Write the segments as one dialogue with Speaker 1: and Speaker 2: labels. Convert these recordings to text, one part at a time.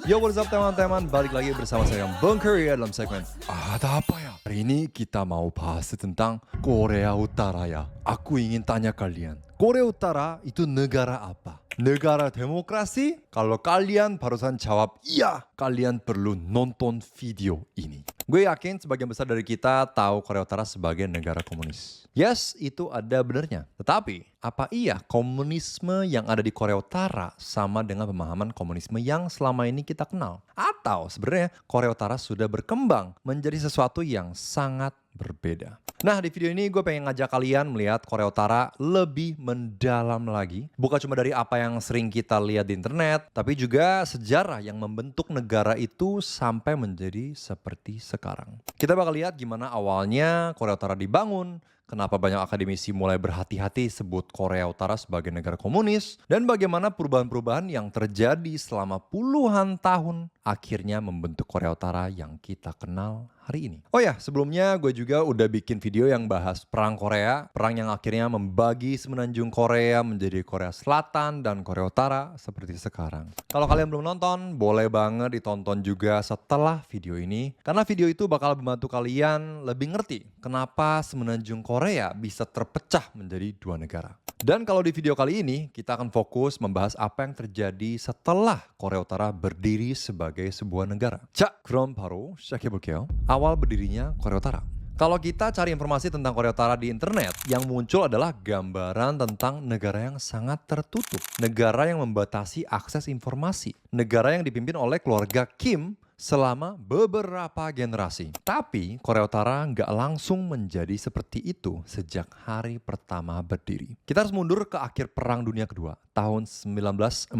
Speaker 1: Yo, what's up teman-teman? Balik lagi bersama saya Bang Korea dalam segmen Ada apa ya? Hari ini kita mau bahas tentang Korea Utara ya. Aku ingin tanya kalian, Korea Utara itu negara apa? Negara demokrasi? Kalau kalian barusan jawab iya, kalian perlu nonton video ini. Gue yakin sebagian besar dari kita tahu Korea Utara sebagai negara komunis. Yes, itu ada benernya. Tetapi, apa iya komunisme yang ada di Korea Utara sama dengan pemahaman komunisme yang selama ini kita kenal? Atau sebenarnya Korea Utara sudah berkembang menjadi sesuatu yang sangat berbeda? Nah, di video ini gue pengen ngajak kalian melihat Korea Utara lebih mendalam lagi. Bukan cuma dari apa yang sering kita lihat di internet, tapi juga sejarah yang membentuk negara itu sampai menjadi seperti sekarang. Kita bakal lihat gimana awalnya Korea Utara dibangun, kenapa banyak akademisi mulai berhati-hati sebut Korea Utara sebagai negara komunis, dan bagaimana perubahan-perubahan yang terjadi selama puluhan tahun akhirnya membentuk Korea Utara yang kita kenal hari ini. Oh ya, sebelumnya gue juga udah bikin video yang bahas Perang Korea, perang yang akhirnya membagi semenanjung Korea menjadi Korea Selatan dan Korea Utara seperti sekarang. Kalau kalian belum nonton, boleh banget ditonton juga setelah video ini, karena video itu bakal membantu kalian lebih ngerti kenapa semenanjung Korea bisa terpecah menjadi dua negara. Dan kalau di video kali ini, kita akan fokus membahas apa yang terjadi setelah Korea Utara berdiri sebagai sebuah negara. 자, 그럼 바로 시작해볼게요. Awal berdirinya Korea Utara. Kalau kita cari informasi tentang Korea Utara di internet, yang muncul adalah gambaran tentang negara yang sangat tertutup. Negara yang membatasi akses informasi. Negara yang dipimpin oleh keluarga Kim selama beberapa generasi. Tapi Korea Utara nggak langsung menjadi seperti itu sejak hari pertama berdiri. Kita harus mundur ke akhir Perang Dunia Kedua, tahun 1945.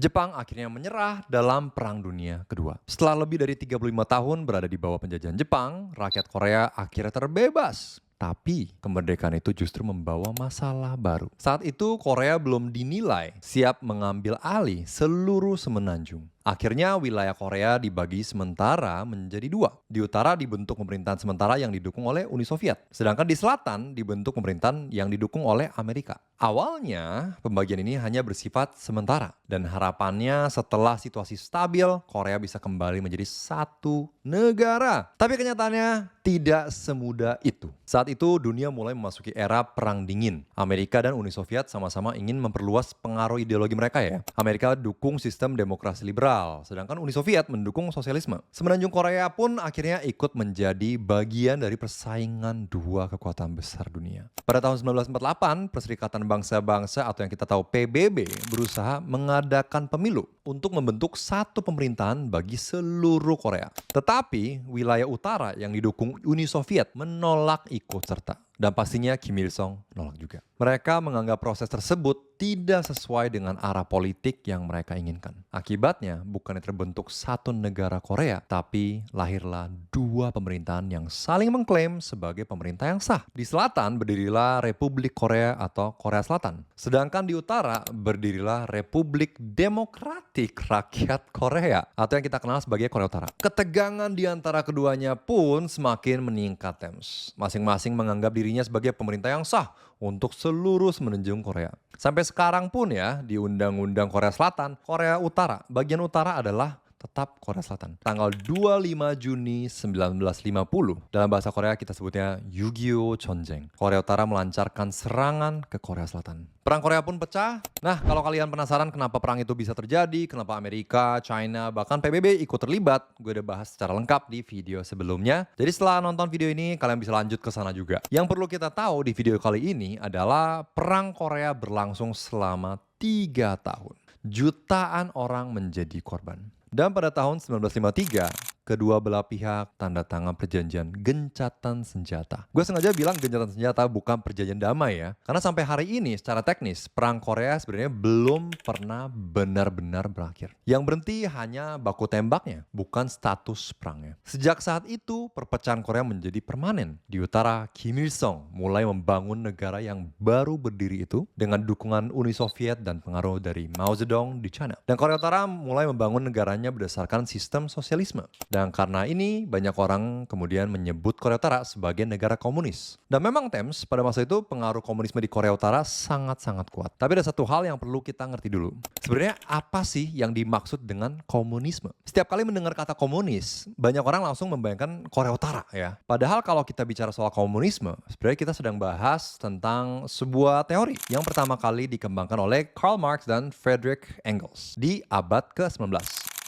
Speaker 1: Jepang akhirnya menyerah dalam Perang Dunia Kedua. Setelah lebih dari 35 tahun berada di bawah penjajahan Jepang, rakyat Korea akhirnya terbebas. Tapi kemerdekaan itu justru membawa masalah baru. Saat itu Korea belum dinilai siap mengambil alih seluruh semenanjung. Akhirnya wilayah Korea dibagi sementara menjadi dua. Di utara dibentuk pemerintahan sementara yang didukung oleh Uni Soviet. Sedangkan di selatan dibentuk pemerintahan yang didukung oleh Amerika. Awalnya pembagian ini hanya bersifat sementara. Dan harapannya setelah situasi stabil, Korea bisa kembali menjadi satu negara. Tapi kenyataannya tidak semudah itu. Saat itu dunia mulai memasuki era Perang Dingin. Amerika dan Uni Soviet sama-sama ingin memperluas pengaruh ideologi mereka ya. Amerika dukung sistem demokrasi liberal, sedangkan Uni Soviet mendukung sosialisme. Semenanjung Korea pun akhirnya ikut menjadi bagian dari persaingan dua kekuatan besar dunia. Pada tahun 1948, Perserikatan Bangsa-Bangsa atau yang kita tahu PBB berusaha mengadakan pemilu untuk membentuk satu pemerintahan bagi seluruh Korea. Tetapi wilayah utara yang didukung Uni Soviet menolak ikut serta. Dan pastinya Kim Il-sung nolak juga. Mereka menganggap proses tersebut tidak sesuai dengan arah politik yang mereka inginkan. Akibatnya bukannya terbentuk satu negara Korea, tapi lahirlah dua pemerintahan yang saling mengklaim sebagai pemerintah yang sah. Di selatan berdirilah Republik Korea atau Korea Selatan. Sedangkan di utara berdirilah Republik Demokratik Rakyat Korea atau yang kita kenal sebagai Korea Utara. Ketegangan di antara keduanya pun semakin meningkat, Tems. Masing-masing menganggap dirinya sebagai pemerintah yang sah untuk seluruh semenanjung Korea. Sampai sekarang pun ya, di Undang-Undang Korea Selatan, Korea Utara, bagian utara adalah tetap Korea Selatan. Tanggal 25 Juni 1950, dalam bahasa Korea kita sebutnya Yugyo Jeonjeng. Korea Utara melancarkan serangan ke Korea Selatan. Perang Korea pun pecah. Nah, kalau kalian penasaran kenapa perang itu bisa terjadi, kenapa Amerika, China, bahkan PBB ikut terlibat, gue udah bahas secara lengkap di video sebelumnya. Jadi setelah nonton video ini, kalian bisa lanjut ke sana juga. Yang perlu kita tahu di video kali ini adalah Perang Korea berlangsung selama 3 tahun. Jutaan orang menjadi korban. Dan pada tahun 1953, kedua belah pihak tanda tangan perjanjian gencatan senjata. Gue sengaja bilang gencatan senjata bukan perjanjian damai ya. Karena sampai hari ini secara teknis, perang Korea sebenarnya belum pernah benar-benar berakhir. Yang berhenti hanya baku tembaknya, bukan status perangnya. Sejak saat itu, perpecahan Korea menjadi permanen. Di utara, Kim Il-sung mulai membangun negara yang baru berdiri itu dengan dukungan Uni Soviet dan pengaruh dari Mao Zedong di China. Dan Korea Utara mulai membangun negaranya berdasarkan sistem sosialisme. Dan Dan karena ini, banyak orang kemudian menyebut Korea Utara sebagai negara komunis. Dan memang Thames, pada masa itu pengaruh komunisme di Korea Utara sangat-sangat kuat. Tapi ada satu hal yang perlu kita ngerti dulu. Sebenarnya apa sih yang dimaksud dengan komunisme? Setiap kali mendengar kata komunis, banyak orang langsung membayangkan Korea Utara ya. Padahal kalau kita bicara soal komunisme, sebenarnya kita sedang bahas tentang sebuah teori yang pertama kali dikembangkan oleh Karl Marx dan Friedrich Engels di abad ke-19.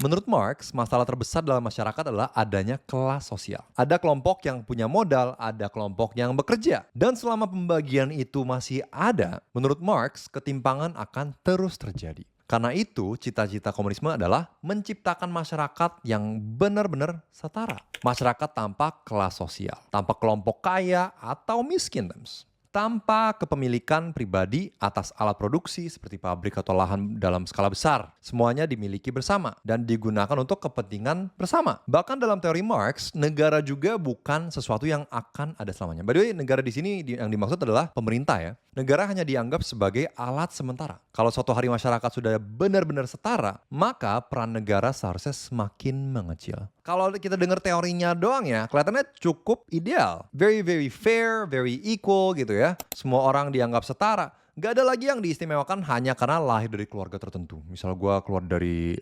Speaker 1: Menurut Marx, masalah terbesar dalam masyarakat adalah adanya kelas sosial. Ada kelompok yang punya modal, ada kelompok yang bekerja. Dan selama pembagian itu masih ada, menurut Marx, ketimpangan akan terus terjadi. Karena itu, cita-cita komunisme adalah menciptakan masyarakat yang benar-benar setara. Masyarakat tanpa kelas sosial, tanpa kelompok kaya atau miskin. Tanpa kepemilikan pribadi atas alat produksi seperti pabrik atau lahan dalam skala besar. Semuanya dimiliki bersama dan digunakan untuk kepentingan bersama. Bahkan dalam teori Marx, negara juga bukan sesuatu yang akan ada selamanya. By the way, negara di sini yang dimaksud adalah pemerintah ya. Negara hanya dianggap sebagai alat sementara. Kalau suatu hari masyarakat sudah benar-benar setara, maka peran negara seharusnya semakin mengecil. Kalau kita dengar teorinya doang ya, kelihatannya cukup ideal. Very, very fair, very equal gitu ya. Semua orang dianggap setara. Gak ada lagi yang diistimewakan hanya karena lahir dari keluarga tertentu. Misal gue keluar dari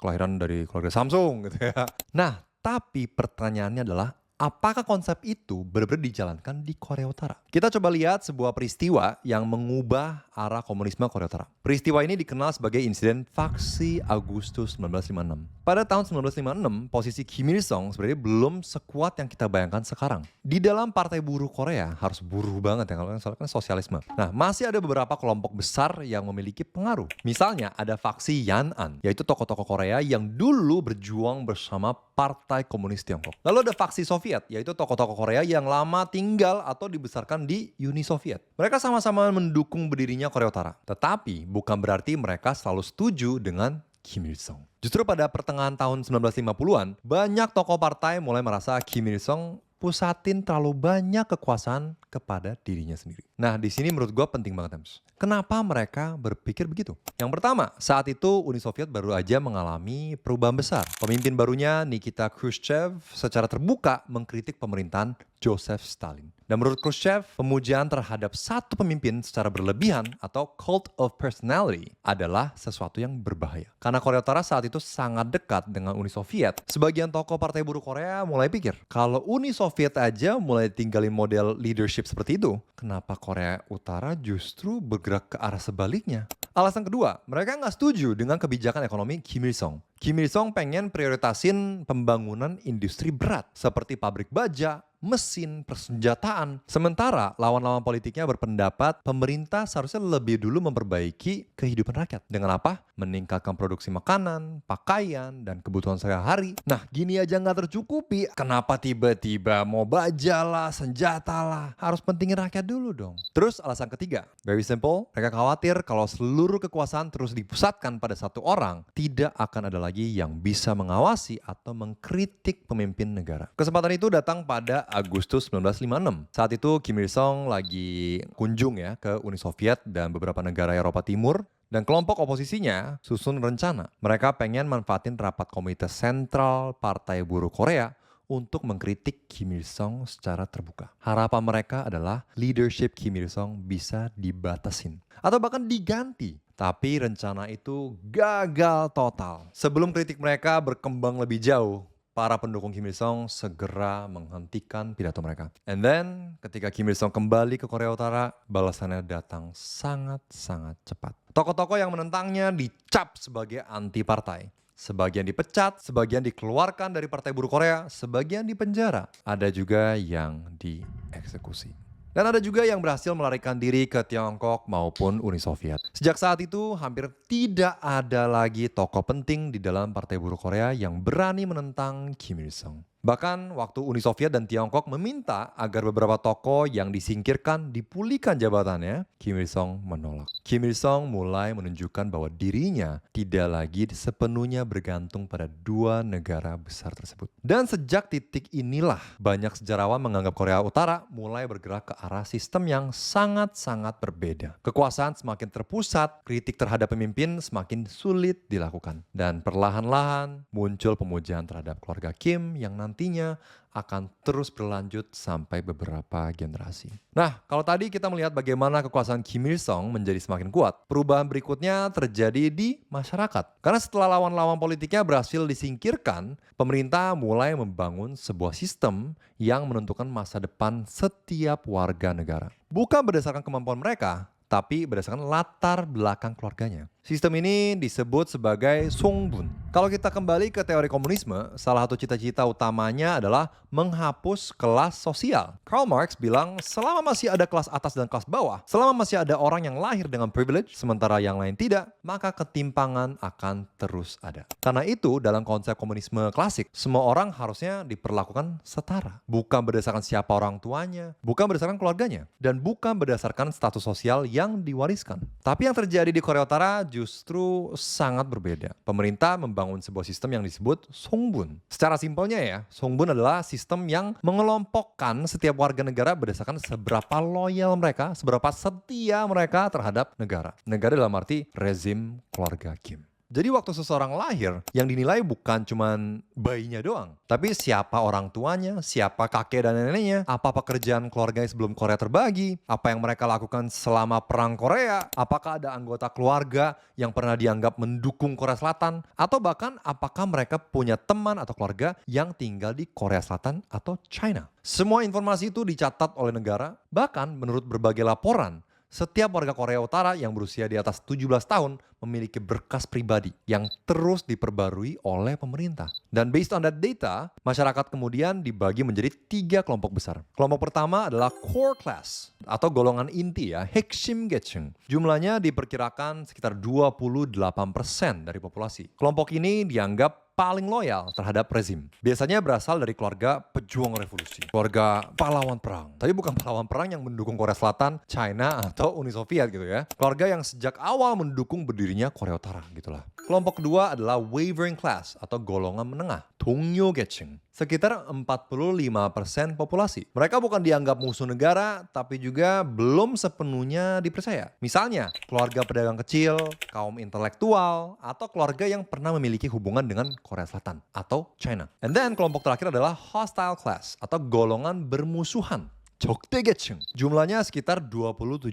Speaker 1: kelahiran dari keluarga Samsung gitu ya. Nah, tapi pertanyaannya adalah, apakah konsep itu benar-benar dijalankan di Korea Utara? Kita coba lihat sebuah peristiwa yang mengubah arah komunisme Korea Utara. Peristiwa ini dikenal sebagai insiden Faksi Agustus 1956. Pada tahun 1956, posisi Kim Il-sung sebenarnya belum sekuat yang kita bayangkan sekarang. Di dalam Partai Buruh Korea, harus buruh banget ya, kalau soalnya kan sosialisme. Nah, masih ada beberapa kelompok besar yang memiliki pengaruh. Misalnya ada faksi Yan'an, yaitu tokoh-tokoh Korea yang dulu berjuang bersama Partai Komunis Tiongkok. Lalu ada faksi Soviet, yaitu tokoh-tokoh Korea yang lama tinggal atau dibesarkan di Uni Soviet. Mereka sama-sama mendukung berdirinya Korea Utara. Tetapi bukan berarti mereka selalu setuju dengan Kim Il-sung. Justru pada pertengahan tahun 1950-an, banyak tokoh partai mulai merasa Kim Il-sung pusatin terlalu banyak kekuasaan kepada dirinya sendiri. Nah, di sini menurut gue penting banget, Tams. Kenapa mereka berpikir begitu? Yang pertama, saat itu Uni Soviet baru aja mengalami perubahan besar. Pemimpin barunya, Nikita Khrushchev, secara terbuka mengkritik pemerintahan Joseph Stalin. Dan menurut Khrushchev, pemujaan terhadap satu pemimpin secara berlebihan atau cult of personality adalah sesuatu yang berbahaya. Karena Korea Utara saat itu sangat dekat dengan Uni Soviet, sebagian tokoh Partai Buruh Korea mulai pikir, kalau Uni Soviet aja mulai tinggalin model leadership seperti itu, kenapa Korea Utara justru bergerak ke arah sebaliknya? Alasan kedua, mereka nggak setuju dengan kebijakan ekonomi Kim Il-sung. Kim Il-sung pengen prioritasin pembangunan industri berat, seperti pabrik baja, mesin, persenjataan. Sementara lawan-lawan politiknya berpendapat pemerintah seharusnya lebih dulu memperbaiki kehidupan rakyat. Dengan apa? Meningkatkan produksi makanan, pakaian, dan kebutuhan sehari-hari. Nah, gini aja nggak tercukupi. Kenapa tiba-tiba mau baja lah, senjata lah? Harus pentingin rakyat dulu dong. Terus alasan ketiga, very simple. Mereka khawatir kalau seluruh kekuasaan terus dipusatkan pada satu orang, tidak akan ada lagi yang bisa mengawasi atau mengkritik pemimpin negara. Kesempatan itu datang pada Agustus 1956. Saat itu Kim Il-sung lagi kunjung ya ke Uni Soviet dan beberapa negara Eropa Timur. Dan kelompok oposisinya susun rencana. Mereka pengen manfaatin rapat komite sentral Partai Buruh Korea untuk mengkritik Kim Il-sung secara terbuka. Harapan mereka adalah leadership Kim Il-sung bisa dibatasin atau bahkan diganti. Tapi rencana itu gagal total. Sebelum kritik mereka berkembang lebih jauh, para pendukung Kim Il-sung segera menghentikan pidato mereka. And then, ketika Kim Il-sung kembali ke Korea Utara, balasannya datang sangat-sangat cepat. Tokoh-tokoh yang menentangnya dicap sebagai anti partai. Sebagian dipecat, sebagian dikeluarkan dari Partai Buruh Korea, sebagian dipenjara. Ada juga yang dieksekusi. Dan ada juga yang berhasil melarikan diri ke Tiongkok maupun Uni Soviet. Sejak saat itu, hampir tidak ada lagi tokoh penting di dalam Partai Buruh Korea yang berani menentang Kim Il-sung. Bahkan waktu Uni Soviet dan Tiongkok meminta agar beberapa tokoh yang disingkirkan dipulihkan jabatannya, Kim Il-sung menolak. Kim Il-sung mulai menunjukkan bahwa dirinya tidak lagi sepenuhnya bergantung pada dua negara besar tersebut. Dan sejak titik inilah banyak sejarawan menganggap Korea Utara mulai bergerak ke arah sistem yang sangat-sangat berbeda. Kekuasaan semakin terpusat, kritik terhadap pemimpin semakin sulit dilakukan. Dan perlahan-lahan muncul pemujaan terhadap keluarga Kim yang nantinya akan terus berlanjut sampai beberapa generasi. Nah, kalau tadi kita melihat bagaimana kekuasaan Kim Il-sung menjadi semakin kuat, perubahan berikutnya terjadi di masyarakat. Karena setelah lawan-lawan politiknya berhasil disingkirkan, pemerintah mulai membangun sebuah sistem yang menentukan masa depan setiap warga negara. Bukan berdasarkan kemampuan mereka, tapi berdasarkan latar belakang keluarganya. Sistem ini disebut sebagai Songbun. Kalau kita kembali ke teori komunisme, salah satu cita-cita utamanya adalah menghapus kelas sosial. Karl Marx bilang, selama masih ada kelas atas dan kelas bawah, selama masih ada orang yang lahir dengan privilege, sementara yang lain tidak, maka ketimpangan akan terus ada. Karena itu, dalam konsep komunisme klasik, semua orang harusnya diperlakukan setara. Bukan berdasarkan siapa orang tuanya, bukan berdasarkan keluarganya, dan bukan berdasarkan status sosial yang diwariskan. Tapi yang terjadi di Korea Utara justru sangat berbeda. Pemerintah membangun sebuah sistem yang disebut Songbun. Secara simpelnya ya, Songbun adalah sistem yang mengelompokkan setiap warga negara berdasarkan seberapa loyal mereka, seberapa setia mereka terhadap negara. Negara dalam arti rezim keluarga Kim. Jadi waktu seseorang lahir, yang dinilai bukan cuman bayinya doang, tapi siapa orang tuanya, siapa kakek dan neneknya, apa pekerjaan keluarganya sebelum Korea terbagi, apa yang mereka lakukan selama perang Korea, apakah ada anggota keluarga yang pernah dianggap mendukung Korea Selatan, atau bahkan apakah mereka punya teman atau keluarga yang tinggal di Korea Selatan atau China. Semua informasi itu dicatat oleh negara, bahkan menurut berbagai laporan, setiap warga Korea Utara yang berusia di atas 17 tahun memiliki berkas pribadi yang terus diperbarui oleh pemerintah. Dan based on that data, masyarakat kemudian dibagi menjadi 3 kelompok besar. Kelompok pertama adalah core class atau golongan inti ya, 핵심 계층. Jumlahnya diperkirakan sekitar 28% dari populasi. Kelompok ini dianggap paling loyal terhadap rezim. Biasanya berasal dari keluarga pejuang revolusi, keluarga pahlawan perang. Tapi bukan pahlawan perang yang mendukung Korea Selatan, China, atau Uni Soviet gitu ya. Keluarga yang sejak awal mendukung berdirinya Korea Utara gitulah. Kelompok kedua adalah wavering class atau golongan menengah, 동료 계층. Sekitar 45% populasi. Mereka bukan dianggap musuh negara, tapi juga belum sepenuhnya dipercaya. Misalnya, keluarga pedagang kecil, kaum intelektual, atau keluarga yang pernah memiliki hubungan dengan Korea Selatan atau China. And then kelompok terakhir adalah hostile class atau golongan bermusuhan. 적대계층. Jumlahnya sekitar 27%.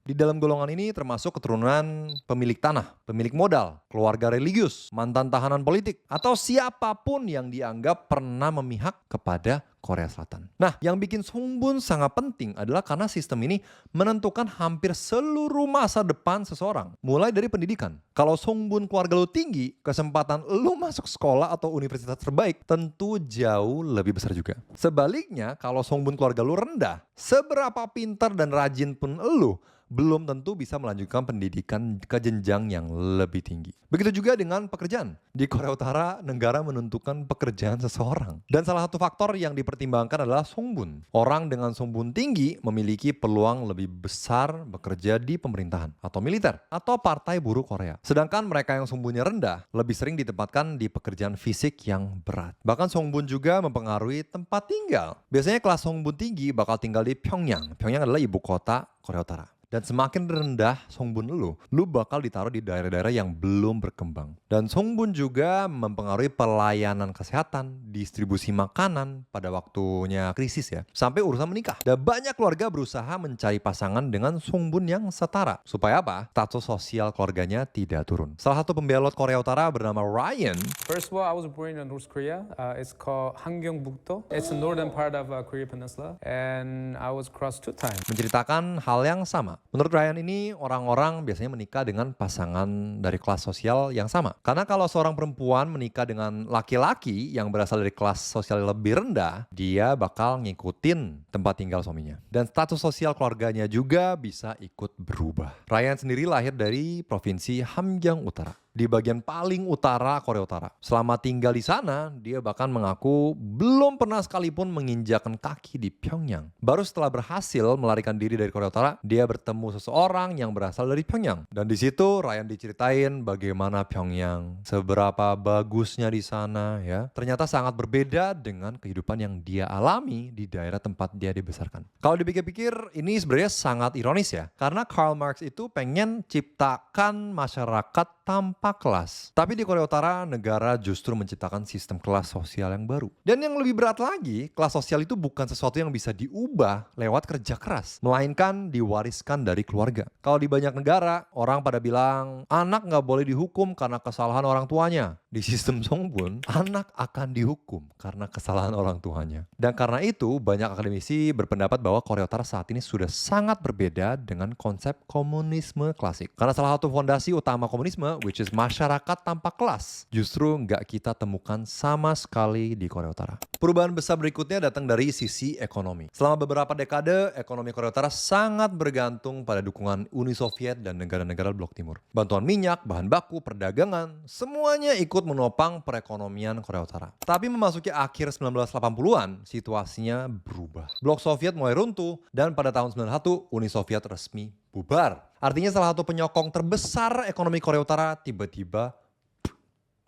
Speaker 1: Di dalam golongan ini termasuk keturunan pemilik tanah, pemilik modal, keluarga religius, mantan tahanan politik, atau siapapun yang dianggap pernah memihak kepada Korea Selatan. Nah, yang bikin Songbun sangat penting adalah karena sistem ini menentukan hampir seluruh masa depan seseorang. Mulai dari pendidikan. Kalau Songbun keluarga lu tinggi, kesempatan lu masuk sekolah atau universitas terbaik tentu jauh lebih besar juga. Sebaliknya, kalau Songbun keluarga lu rendah, seberapa pintar dan rajin pun lu, belum tentu bisa melanjutkan pendidikan ke jenjang yang lebih tinggi. Begitu juga dengan pekerjaan. Di Korea Utara, negara menentukan pekerjaan seseorang. Dan salah satu faktor yang dipertimbangkan adalah Songbun. Orang dengan Songbun tinggi memiliki peluang lebih besar bekerja di pemerintahan atau militer atau partai buruh Korea. Sedangkan mereka yang Songbunnya rendah lebih sering ditempatkan di pekerjaan fisik yang berat. Bahkan Songbun juga mempengaruhi tempat tinggal. Biasanya kelas Songbun tinggi bakal tinggal di Pyongyang. Pyongyang adalah ibu kota Korea Utara. Dan semakin rendah Songbun lu bakal ditaruh di daerah-daerah yang belum berkembang. Dan Songbun juga mempengaruhi pelayanan kesehatan, distribusi makanan pada waktunya krisis ya, sampai urusan menikah. Dan banyak keluarga berusaha mencari pasangan dengan Songbun yang setara. Supaya apa? Status sosial keluarganya tidak turun. Salah satu pembelot Korea Utara bernama Ryan.
Speaker 2: First of all, I was born in North Korea. It's called Hamgyeongbuk-do. It's the northern part of Korea Peninsula. And I was crossed 2 times.
Speaker 1: Menceritakan hal yang sama. Menurut Ryan ini, orang-orang biasanya menikah dengan pasangan dari kelas sosial yang sama. Karena kalau seorang perempuan menikah dengan laki-laki yang berasal dari kelas sosial yang lebih rendah, dia bakal ngikutin tempat tinggal suaminya. Dan status sosial keluarganya juga bisa ikut berubah. Ryan sendiri lahir dari provinsi Hamgyong Utara. di bagian paling utara Korea Utara. Selama tinggal di sana, dia bahkan mengaku belum pernah sekalipun menginjakkan kaki di Pyongyang. Baru setelah berhasil melarikan diri dari Korea Utara, dia bertemu seseorang yang berasal dari Pyongyang. Dan di situ Ryan diceritain bagaimana Pyongyang, seberapa bagusnya di sana ya. Ternyata sangat berbeda dengan kehidupan yang dia alami di daerah tempat dia dibesarkan. Kalau dipikir-pikir, ini sebenarnya sangat ironis ya. Karena Karl Marx itu pengen ciptakan masyarakat tanpa kelas. Tapi di Korea Utara, negara justru menciptakan sistem kelas sosial yang baru. Dan yang lebih berat lagi, kelas sosial itu bukan sesuatu yang bisa diubah lewat kerja keras, melainkan diwariskan dari keluarga. Kalau di banyak negara, orang pada bilang, anak nggak boleh dihukum karena kesalahan orang tuanya. Di sistem Songbun, anak akan dihukum karena kesalahan orang tuanya. Dan karena itu, banyak akademisi berpendapat bahwa Korea Utara saat ini sudah sangat berbeda dengan konsep komunisme klasik. Karena salah satu fondasi utama komunisme, which is masyarakat tanpa kelas, justru nggak kita temukan sama sekali di Korea Utara. Perubahan besar berikutnya datang dari sisi ekonomi. Selama beberapa dekade, ekonomi Korea Utara sangat bergantung pada dukungan Uni Soviet dan negara-negara blok timur. Bantuan minyak, bahan baku, perdagangan, semuanya ikut menopang perekonomian Korea Utara. Tapi memasuki akhir 1980-an, situasinya berubah. Blok Soviet mulai runtuh dan pada tahun 91 Uni Soviet resmi bubar. Artinya salah satu penyokong terbesar ekonomi Korea Utara tiba-tiba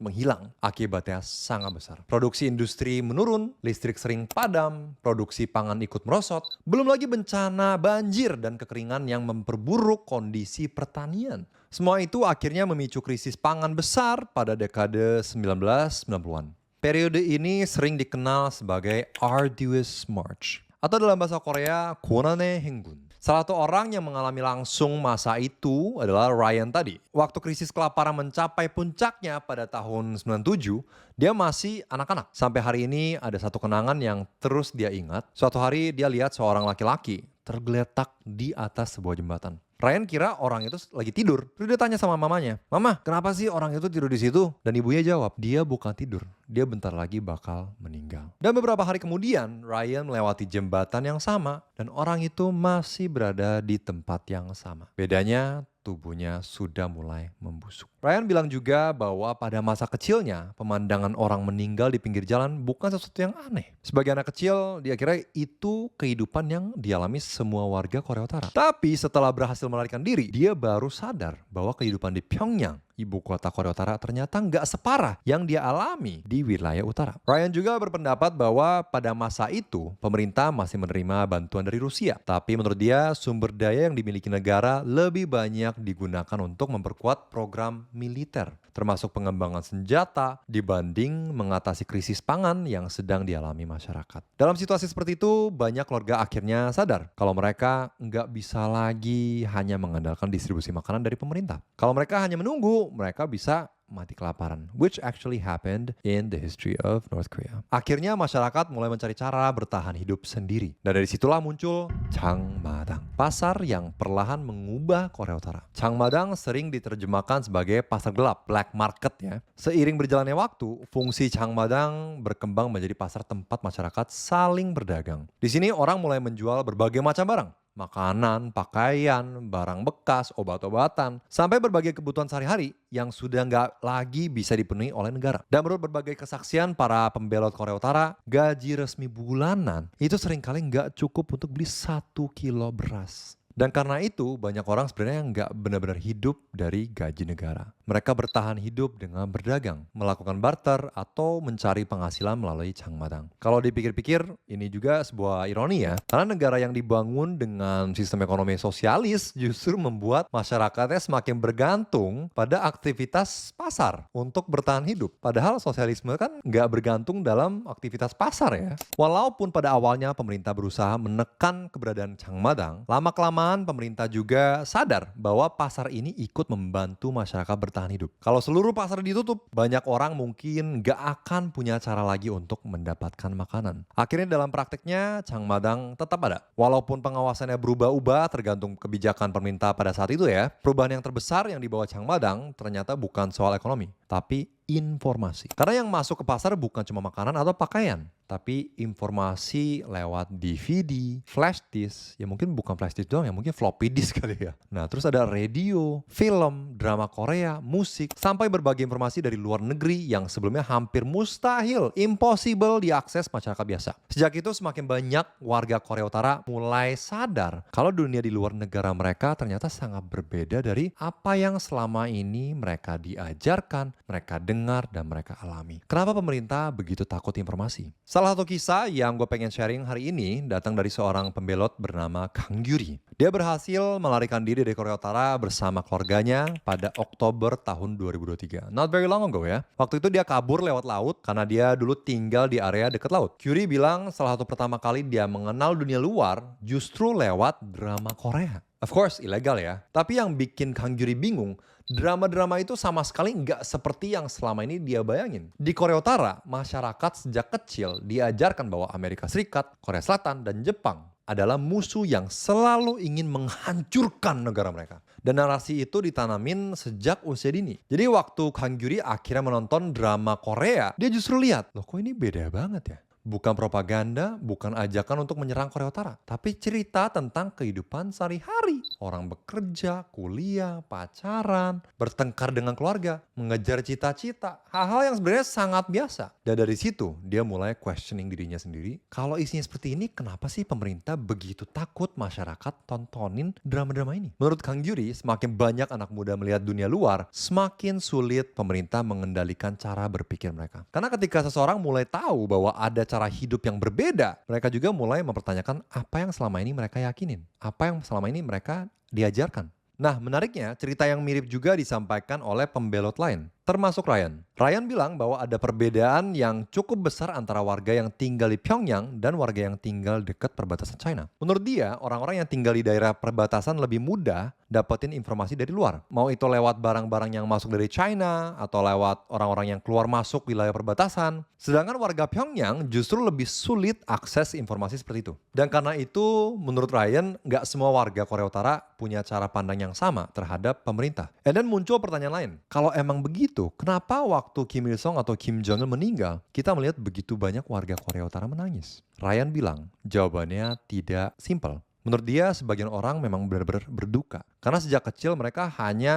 Speaker 1: menghilang. Akibatnya sangat besar. Produksi industri menurun, listrik sering padam, produksi pangan ikut merosot, belum lagi bencana banjir dan kekeringan yang memperburuk kondisi pertanian. Semua itu akhirnya memicu krisis pangan besar pada dekade 1990-an. Periode ini sering dikenal sebagai Arduous March, atau dalam bahasa Korea, Kwonane Hengun. Salah satu orang yang mengalami langsung masa itu adalah Ryan tadi. Waktu krisis kelaparan mencapai puncaknya pada tahun 97, dia masih anak-anak. Sampai hari ini ada satu kenangan yang terus dia ingat. Suatu hari dia lihat seorang laki-laki tergeletak di atas sebuah jembatan. Ryan kira orang itu lagi tidur. Terus dia tanya sama mamanya, "Mama, kenapa sih orang itu tidur di situ?" Dan ibunya jawab, "Dia bukan tidur. Dia bentar lagi bakal meninggal." Dan beberapa hari kemudian, Ryan melewati jembatan yang sama dan orang itu masih berada di tempat yang sama. Bedanya, tubuhnya sudah mulai membusuk. Ryan bilang juga bahwa pada masa kecilnya, pemandangan orang meninggal di pinggir jalan bukan sesuatu yang aneh. Sebagai anak kecil, dia kira itu kehidupan yang dialami semua warga Korea Utara. Tapi setelah berhasil melarikan diri, dia baru sadar bahwa kehidupan di Pyongyang, ibu kota Korea Utara, ternyata nggak separah yang dia alami di wilayah utara. Ryan juga berpendapat bahwa pada masa itu, pemerintah masih menerima bantuan dari Rusia. Tapi menurut dia, sumber daya yang dimiliki negara lebih banyak digunakan untuk memperkuat program militer, termasuk pengembangan senjata dibanding mengatasi krisis pangan yang sedang dialami masyarakat. Dalam situasi seperti itu, banyak keluarga akhirnya sadar kalau mereka nggak bisa lagi hanya mengandalkan distribusi makanan dari pemerintah. Kalau mereka hanya menunggu, mereka bisa mati kelaparan, which actually happened in the history of North Korea. Akhirnya masyarakat mulai mencari cara bertahan hidup sendiri. Dan dari situlah muncul Changmadang, pasar yang perlahan mengubah Korea Utara. Changmadang sering diterjemahkan sebagai pasar gelap, black market ya. Seiring berjalannya waktu, fungsi Changmadang berkembang menjadi pasar tempat masyarakat saling berdagang. Di sini orang mulai menjual berbagai macam barang. Makanan, pakaian, barang bekas, obat-obatan, sampai berbagai kebutuhan sehari-hari yang sudah nggak lagi bisa dipenuhi oleh negara. Dan menurut berbagai kesaksian para pembelot Korea Utara, gaji resmi bulanan itu seringkali nggak cukup untuk beli 1 kilo beras. Dan karena itu banyak orang sebenarnya nggak benar-benar hidup dari gaji negara. Mereka bertahan hidup dengan berdagang, melakukan barter, atau mencari penghasilan melalui Changmadang. Kalau dipikir-pikir, ini juga sebuah ironi ya. Karena negara yang dibangun dengan sistem ekonomi sosialis justru membuat masyarakatnya semakin bergantung pada aktivitas pasar untuk bertahan hidup. Padahal sosialisme kan nggak bergantung dalam aktivitas pasar ya. Walaupun pada awalnya pemerintah berusaha menekan keberadaan Changmadang, lama-kelamaan pemerintah juga sadar bahwa pasar ini ikut membantu masyarakat bertahan hidup. Kalau seluruh pasar ditutup, banyak orang mungkin nggak akan punya cara lagi untuk mendapatkan makanan. Akhirnya dalam prakteknya, Changmadang tetap ada. Walaupun pengawasannya berubah-ubah tergantung kebijakan pemerintah pada saat itu ya, perubahan yang terbesar yang dibawa Changmadang ternyata bukan soal ekonomi, tapi informasi. Karena yang masuk ke pasar bukan cuma makanan atau pakaian, tapi informasi lewat DVD, flash disk, ya mungkin bukan flash disk doang ya, mungkin floppy disk kali ya. Nah terus ada radio, film, drama Korea, musik, sampai berbagai informasi dari luar negeri yang sebelumnya hampir mustahil, impossible diakses masyarakat biasa. Sejak itu semakin banyak warga Korea Utara mulai sadar kalau dunia di luar negara mereka ternyata sangat berbeda dari apa yang selama ini mereka diajarkan, mereka dengar, dan mereka alami. Kenapa pemerintah begitu takut informasi? Salah satu kisah yang gue pengen sharing hari ini datang dari seorang pembelot bernama Kang Gyuri. Dia berhasil melarikan diri dari Korea Utara bersama keluarganya pada Oktober tahun 2023. Not very long ago ya. Waktu itu dia kabur lewat laut karena dia dulu tinggal di area dekat laut. Gyuri bilang salah satu pertama kali dia mengenal dunia luar justru lewat drama Korea. Of course, ilegal ya. Tapi yang bikin Kang Gyuri bingung, drama-drama itu sama sekali nggak seperti yang selama ini dia bayangin. Di Korea Utara, masyarakat sejak kecil diajarkan bahwa Amerika Serikat, Korea Selatan, dan Jepang adalah musuh yang selalu ingin menghancurkan negara mereka. Dan narasi itu ditanamin sejak usia dini. Jadi waktu Kang Gyuri akhirnya menonton drama Korea, dia justru lihat, loh kok ini beda banget ya. Bukan propaganda, bukan ajakan untuk menyerang Korea Utara. Tapi cerita tentang kehidupan sehari-hari. Orang bekerja, kuliah, pacaran, bertengkar dengan keluarga, mengejar cita-cita. Hal-hal yang sebenarnya sangat biasa. Dan dari situ, dia mulai questioning dirinya sendiri. Kalau isinya seperti ini, kenapa sih pemerintah begitu takut masyarakat tontonin drama-drama ini? Menurut Kang Gyuri, semakin banyak anak muda melihat dunia luar, semakin sulit pemerintah mengendalikan cara berpikir mereka. Karena ketika seseorang mulai tahu bahwa ada cara hidup yang berbeda, mereka juga mulai mempertanyakan apa yang selama ini mereka yakinin, apa yang selama ini mereka diajarkan. Nah, menariknya cerita yang mirip juga disampaikan oleh pembelot lain, termasuk Ryan. Ryan bilang bahwa ada perbedaan yang cukup besar antara warga yang tinggal di Pyongyang dan warga yang tinggal dekat perbatasan China. Menurut dia, orang-orang yang tinggal di daerah perbatasan lebih mudah dapetin informasi dari luar. Mau itu lewat barang-barang yang masuk dari China atau lewat orang-orang yang keluar masuk wilayah perbatasan. Sedangkan warga Pyongyang justru lebih sulit akses informasi seperti itu. Dan karena itu, menurut Ryan, nggak semua warga Korea Utara punya cara pandang yang sama terhadap pemerintah. Dan muncul pertanyaan lain, kalau emang begitu, kenapa waktu Kim Il Sung atau Kim Jong Il meninggal, kita melihat begitu banyak warga Korea Utara menangis? Ryan bilang, jawabannya tidak simpel. Menurut dia, sebagian orang memang benar-benar berduka. Karena sejak kecil mereka hanya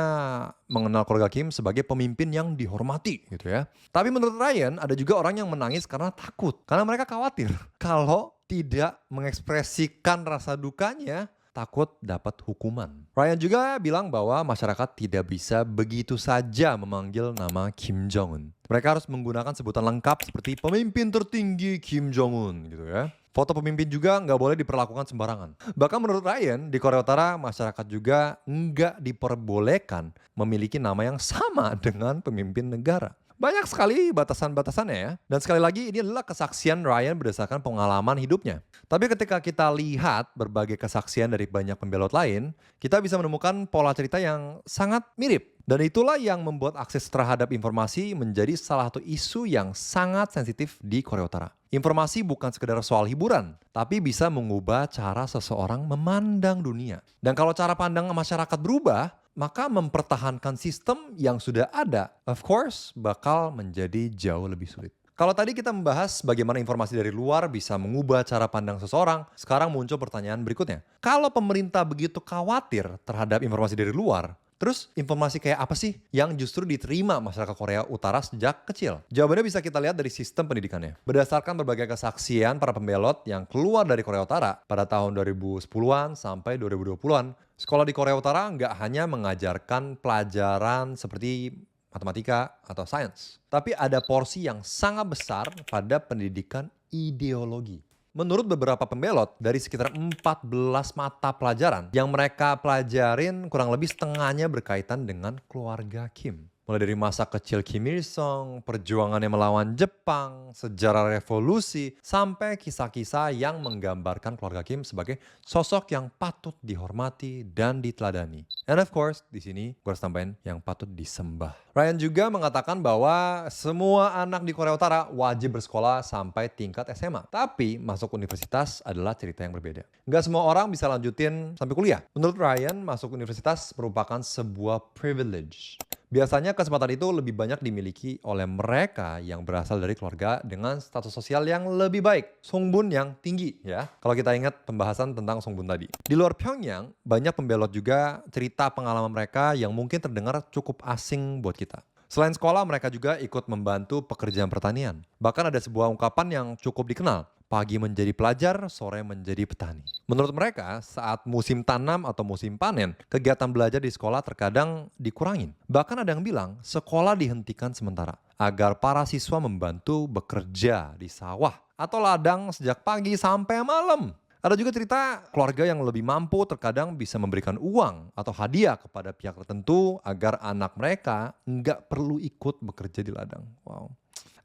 Speaker 1: mengenal keluarga Kim sebagai pemimpin yang dihormati gitu ya. Tapi menurut Ryan, ada juga orang yang menangis karena takut. Karena mereka khawatir kalau tidak mengekspresikan rasa dukanya, takut dapat hukuman. Ryan juga bilang bahwa masyarakat tidak bisa begitu saja memanggil nama Kim Jong-un. Mereka harus menggunakan sebutan lengkap seperti pemimpin tertinggi Kim Jong-un gitu ya. Foto pemimpin juga nggak boleh diperlakukan sembarangan. Bahkan menurut Ryan, di Korea Utara masyarakat juga nggak diperbolehkan memiliki nama yang sama dengan pemimpin negara. Banyak sekali batasan-batasannya ya. Dan sekali lagi ini adalah kesaksian Ryan berdasarkan pengalaman hidupnya. Tapi ketika kita lihat berbagai kesaksian dari banyak pembelot lain, kita bisa menemukan pola cerita yang sangat mirip. Dan itulah yang membuat akses terhadap informasi menjadi salah satu isu yang sangat sensitif di Korea Utara. Informasi bukan sekedar soal hiburan, tapi bisa mengubah cara seseorang memandang dunia. Dan kalau cara pandang masyarakat berubah, maka mempertahankan sistem yang sudah ada, of course, bakal menjadi jauh lebih sulit. Kalau tadi kita membahas bagaimana informasi dari luar bisa mengubah cara pandang seseorang, sekarang muncul pertanyaan berikutnya. Kalau pemerintah begitu khawatir terhadap informasi dari luar, terus informasi kayak apa sih yang justru diterima masyarakat Korea Utara sejak kecil? Jawabannya bisa kita lihat dari sistem pendidikannya. Berdasarkan berbagai kesaksian para pembelot yang keluar dari Korea Utara pada tahun 2010-an sampai 2020-an, sekolah di Korea Utara nggak hanya mengajarkan pelajaran seperti matematika atau sains, tapi ada porsi yang sangat besar pada pendidikan ideologi. Menurut beberapa pembelot, dari sekitar 14 mata pelajaran yang mereka pelajarin kurang lebih setengahnya berkaitan dengan keluarga Kim. Mulai dari masa kecil Kim Il Sung, perjuangannya melawan Jepang, sejarah revolusi, sampai kisah-kisah yang menggambarkan keluarga Kim sebagai sosok yang patut dihormati dan diteladani. And of course, di sini gue harus tambahin yang patut disembah. Ryan juga mengatakan bahwa semua anak di Korea Utara wajib bersekolah sampai tingkat SMA. Tapi masuk universitas adalah cerita yang berbeda. Nggak semua orang bisa lanjutin sampai kuliah. Menurut Ryan, masuk universitas merupakan sebuah privilege. Biasanya kesempatan itu lebih banyak dimiliki oleh mereka yang berasal dari keluarga dengan status sosial yang lebih baik. Songbun yang tinggi ya. Kalau kita ingat pembahasan tentang Songbun tadi. Di luar Pyongyang, banyak pembelot juga cerita pengalaman mereka yang mungkin terdengar cukup asing buat kita. Selain sekolah, mereka juga ikut membantu pekerjaan pertanian. Bahkan ada sebuah ungkapan yang cukup dikenal. Pagi menjadi pelajar, sore menjadi petani. Menurut mereka, saat musim tanam atau musim panen, kegiatan belajar di sekolah terkadang dikurangin. Bahkan ada yang bilang, sekolah dihentikan sementara agar para siswa membantu bekerja di sawah atau ladang sejak pagi sampai malam. Ada juga cerita keluarga yang lebih mampu terkadang bisa memberikan uang atau hadiah kepada pihak tertentu agar anak mereka nggak perlu ikut bekerja di ladang. Wow.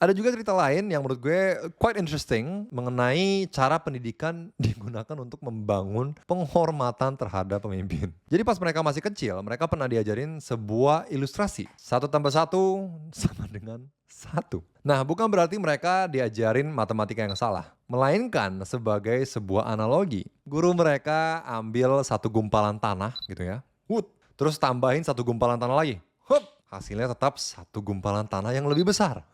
Speaker 1: Ada juga cerita lain yang menurut gue quite interesting mengenai cara pendidikan digunakan untuk membangun penghormatan terhadap pemimpin. Jadi pas mereka masih kecil, mereka pernah diajarin sebuah ilustrasi. 1 tambah 1 sama dengan 1. Nah, bukan berarti mereka diajarin matematika yang salah. Melainkan sebagai sebuah analogi. Guru mereka ambil 1 gumpalan tanah gitu ya. Terus tambahin 1 gumpalan tanah lagi. Hasilnya tetap 1 gumpalan tanah yang lebih besar.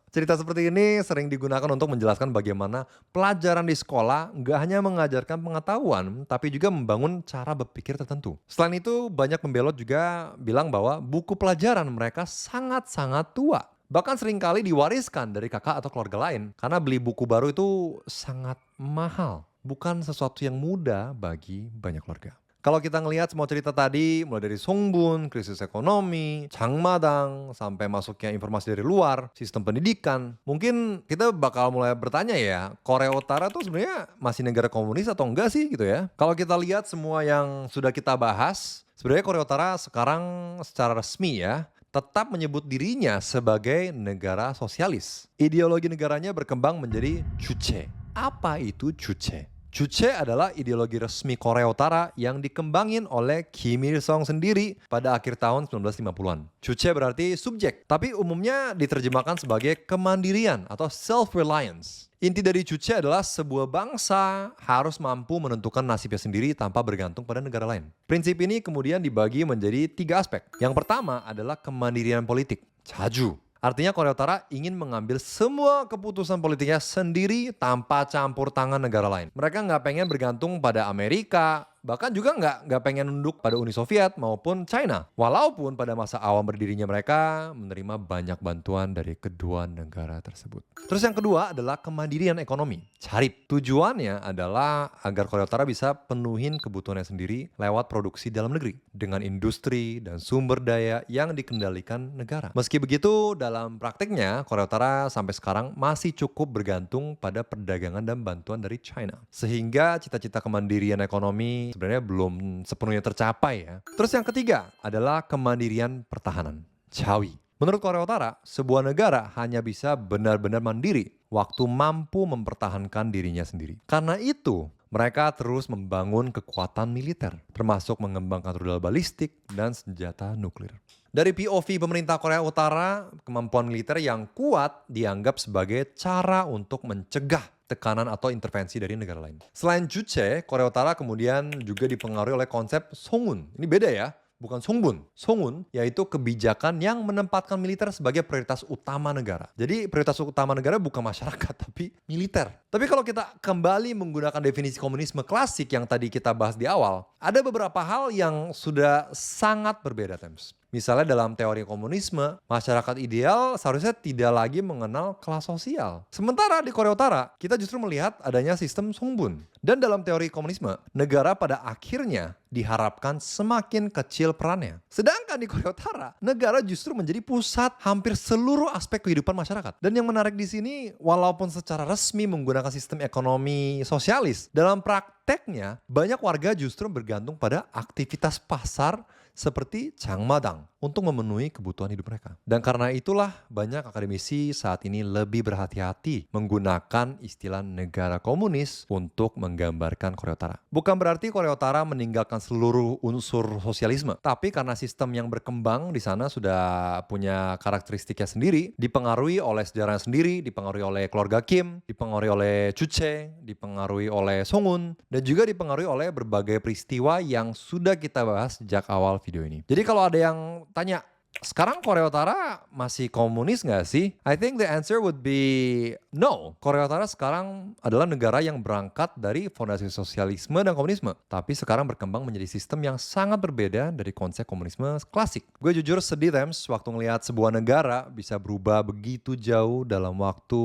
Speaker 1: Cerita seperti ini sering digunakan untuk menjelaskan bagaimana pelajaran di sekolah nggak hanya mengajarkan pengetahuan, tapi juga membangun cara berpikir tertentu. Selain itu, banyak pembelot juga bilang bahwa buku pelajaran mereka sangat-sangat tua. Bahkan seringkali diwariskan dari kakak atau keluarga lain, karena beli buku baru itu sangat mahal. Bukan sesuatu yang mudah bagi banyak keluarga. Kalau kita ngelihat semua cerita tadi, mulai dari Songbun, krisis ekonomi, Changmadang, sampai masuknya informasi dari luar, sistem pendidikan, mungkin kita bakal mulai bertanya ya, Korea Utara tuh sebenarnya masih negara komunis atau enggak sih gitu ya? Kalau kita lihat semua yang sudah kita bahas, sebenarnya Korea Utara sekarang secara resmi ya, tetap menyebut dirinya sebagai negara sosialis. Ideologi negaranya berkembang menjadi Juche. Apa itu Juche? Juche adalah ideologi resmi Korea Utara yang dikembangin oleh Kim Il-sung sendiri pada akhir tahun 1950-an. Juche berarti subjek, tapi umumnya diterjemahkan sebagai kemandirian atau self-reliance. Inti dari Juche adalah sebuah bangsa harus mampu menentukan nasibnya sendiri tanpa bergantung pada negara lain. Prinsip ini kemudian dibagi menjadi 3 aspek. Yang pertama adalah kemandirian politik, Jaju. Artinya Korea Utara ingin mengambil semua keputusan politiknya sendiri tanpa campur tangan negara lain. Mereka nggak pengen bergantung pada Amerika, bahkan juga nggak pengen nunduk pada Uni Soviet maupun China. Walaupun pada masa awal berdirinya mereka menerima banyak bantuan dari kedua negara tersebut. Terus yang kedua adalah kemandirian ekonomi, Charip. Tujuannya adalah agar Korea Utara bisa penuhin kebutuhannya sendiri lewat produksi dalam negeri dengan industri dan sumber daya yang dikendalikan negara. Meski begitu, dalam praktiknya Korea Utara sampai sekarang masih cukup bergantung pada perdagangan dan bantuan dari China. Sehingga cita-cita kemandirian ekonomi sebenarnya belum sepenuhnya tercapai ya. Terus yang ketiga adalah kemandirian pertahanan, Jawi. Menurut Korea Utara, sebuah negara hanya bisa benar-benar mandiri waktu mampu mempertahankan dirinya sendiri. Karena itu, mereka terus membangun kekuatan militer, termasuk mengembangkan rudal balistik dan senjata nuklir. Dari POV pemerintah Korea Utara, kemampuan militer yang kuat dianggap sebagai cara untuk mencegah tekanan atau intervensi dari negara lain. Selain Juche, Korea Utara kemudian juga dipengaruhi oleh konsep Songun. Ini beda ya, bukan Songbun. Songun yaitu kebijakan yang menempatkan militer sebagai prioritas utama negara. Jadi prioritas utama negara bukan masyarakat tapi militer. Tapi kalau kita kembali menggunakan definisi komunisme klasik yang tadi kita bahas di awal, ada beberapa hal yang sudah sangat berbeda, Tems. Misalnya dalam teori komunisme, masyarakat ideal seharusnya tidak lagi mengenal kelas sosial. Sementara di Korea Utara, kita justru melihat adanya sistem Songbun. Dan dalam teori komunisme, negara pada akhirnya diharapkan semakin kecil perannya. Sedangkan di Korea Utara, negara justru menjadi pusat hampir seluruh aspek kehidupan masyarakat. Dan yang menarik di sini, walaupun secara resmi menggunakan sistem ekonomi sosialis, dalam prakteknya banyak warga justru bergantung pada aktivitas pasar seperti Changmadang untuk memenuhi kebutuhan hidup mereka. Dan karena itulah banyak akademisi saat ini lebih berhati-hati menggunakan istilah negara komunis untuk menggambarkan Korea Utara. Bukan berarti Korea Utara meninggalkan seluruh unsur sosialisme, tapi karena sistem yang berkembang di sana sudah punya karakteristiknya sendiri, dipengaruhi oleh sejarahnya sendiri, dipengaruhi oleh keluarga Kim, dipengaruhi oleh Juche, dipengaruhi oleh Songun, dan juga dipengaruhi oleh berbagai peristiwa yang sudah kita bahas sejak awal video ini. Jadi kalau ada yang tanya, Sekarang Korea Utara masih komunis nggak sih? I think the answer would be no. Korea Utara sekarang adalah negara yang berangkat dari fondasi sosialisme dan komunisme. Tapi sekarang berkembang menjadi sistem yang sangat berbeda dari konsep komunisme klasik. Gue jujur sedih, Tems, waktu ngelihat sebuah negara bisa berubah begitu jauh dalam waktu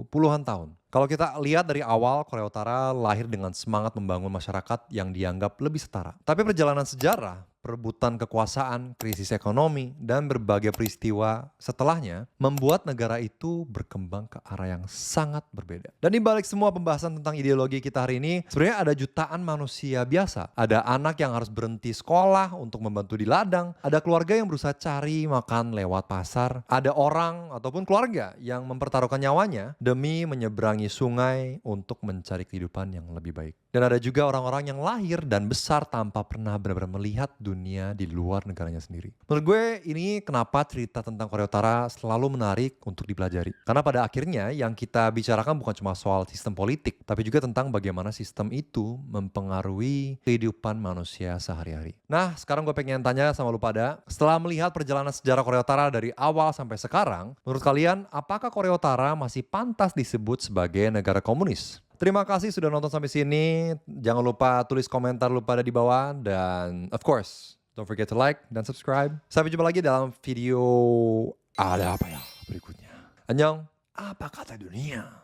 Speaker 1: puluhan tahun. Kalau kita lihat dari awal, Korea Utara lahir dengan semangat membangun masyarakat yang dianggap lebih setara. Tapi perjalanan sejarah, perebutan kekuasaan, krisis ekonomi, dan berbagai peristiwa setelahnya membuat negara itu berkembang ke arah yang sangat berbeda. Dan di balik semua pembahasan tentang ideologi kita hari ini, sebenarnya ada jutaan manusia biasa. Ada anak yang harus berhenti sekolah untuk membantu di ladang, ada keluarga yang berusaha cari makan lewat pasar, ada orang ataupun keluarga yang mempertaruhkan nyawanya demi menyeberangi sungai untuk mencari kehidupan yang lebih baik. Dan ada juga orang-orang yang lahir dan besar tanpa pernah benar-benar melihat dunia di luar negaranya sendiri. Menurut gue ini kenapa cerita tentang Korea Utara selalu menarik untuk dipelajari. Karena pada akhirnya yang kita bicarakan bukan cuma soal sistem politik, tapi juga tentang bagaimana sistem itu mempengaruhi kehidupan manusia sehari-hari. Nah, sekarang gue pengen tanya sama lu pada, setelah melihat perjalanan sejarah Korea Utara dari awal sampai sekarang, menurut kalian apakah Korea Utara masih pantas disebut sebagai negara komunis? Terima kasih sudah nonton sampai sini. Jangan lupa tulis komentar lu pada di bawah. Dan of course, don't forget to like dan subscribe. Sampai jumpa lagi dalam video ada apa ya berikutnya. Annyeong, apa kata dunia?